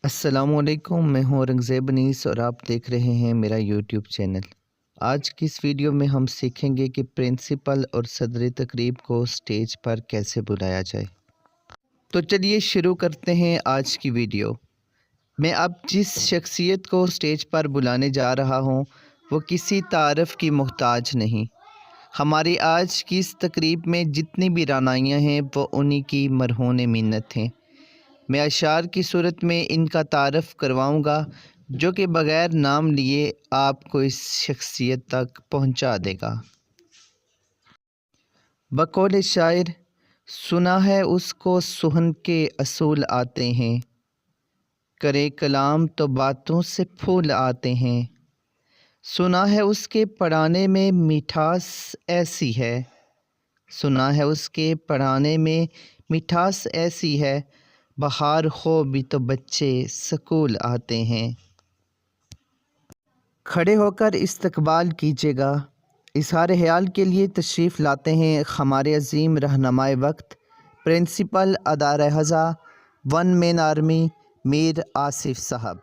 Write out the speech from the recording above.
السلام علیکم، میں ہوں اورنگزیب انیس اور آپ دیکھ رہے ہیں میرا یوٹیوب چینل۔ آج کی اس ویڈیو میں ہم سیکھیں گے کہ پرنسپل اور صدر تقریب کو سٹیج پر کیسے بلایا جائے۔ تو چلیے شروع کرتے ہیں آج کی ویڈیو۔ میں اب جس شخصیت کو سٹیج پر بلانے جا رہا ہوں وہ کسی تعارف کی محتاج نہیں۔ ہماری آج کی اس تقریب میں جتنی بھی رعنائیاں ہیں وہ انہی کی مرہون منت ہیں۔ میں اشعار کی صورت میں ان کا تعارف کرواؤں گا جو کہ بغیر نام لیے آپ کو اس شخصیت تک پہنچا دے گا۔ بقول شاعر سنا ہے اس کو سخن کے اصول آتے ہیں، کرے کلام تو باتوں سے پھول آتے ہیں۔ سنا ہے اس کے پڑھانے میں مٹھاس ایسی ہے، سنا ہے اس کے پڑھانے میں مٹھاس ایسی ہے، بہار ہو بھی تو بچے سکول آتے ہیں۔ کھڑے ہو کر استقبال کیجیے گا۔ اظہار خیال کے لیے تشریف لاتے ہیں ہمارے عظیم رہنمائے وقت، پرنسپل ادارہ ہزہ ون مین آرمی میر آصف صاحب۔